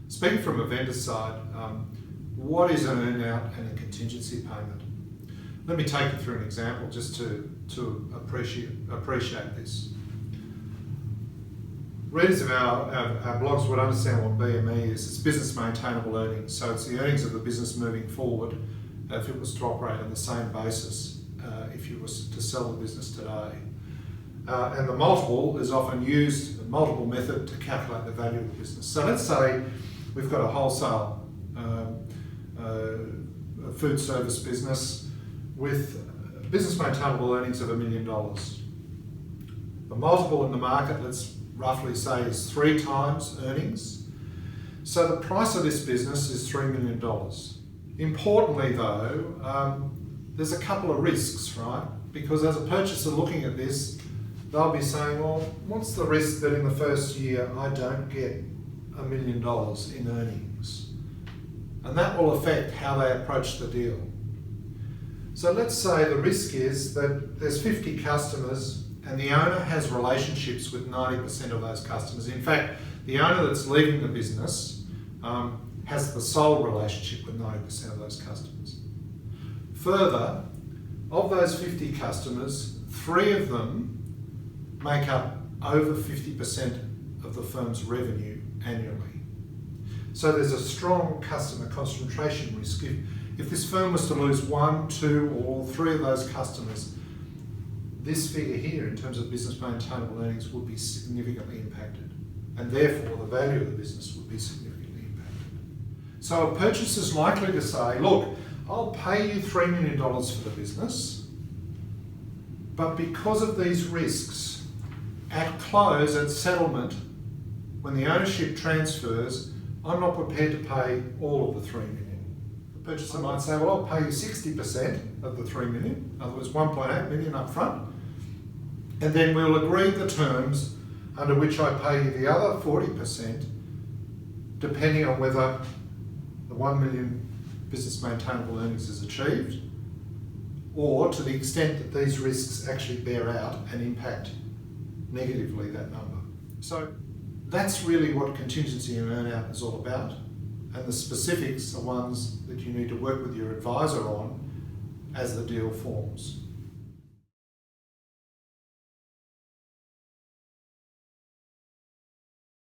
Speaking from a vendor side, what is an earnout and a contingency payment? Let me take you through an example just to appreciate this. Readers of our blogs would understand what BME is. It's business maintainable earnings. So it's the earnings of the business moving forward if it was to operate on the same basis if you was to sell the business today. And the multiple is often used, a multiple method, to calculate the value of the business. So let's say we've got a wholesale food service business with business maintainable earnings of $1 million. The multiple in the market, let's roughly say, is 3 times earnings. So the price of this business is $3 million. Importantly though, there's a couple of risks, right? Because as a purchaser looking at this, they'll be saying, well, what's the risk that in the first year I don't get $1 million in earnings? And that will affect how they approach the deal. So let's say the risk is that there's 50 customers and the owner has relationships with 90% of those customers. In fact, the owner that's leaving the business has the sole relationship with 90% of those customers. Further, of those 50 customers, 3 of them make up over 50% of the firm's revenue annually. So there's a strong customer concentration risk. If this firm was to lose 1, 2, or all 3 of those customers, this figure here in terms of business maintainable earnings would be significantly impacted, and therefore the value of the business would be significantly impacted. So a purchaser's likely to say, look, I'll pay you $3 million for the business, but because of these risks, at close, at settlement, when the ownership transfers, I'm not prepared to pay all of the $3 million. The purchaser might say, well, I'll pay you 60% of the $3 million, in other words, $1.8 million up front, and then we'll agree the terms under which I pay you the other 40%, depending on whether the $1 million business maintainable earnings is achieved, or to the extent that these risks actually bear out and impact negatively that number. So that's really what contingency and earnout is all about, and the specifics are ones that you need to work with your advisor on as the deal forms.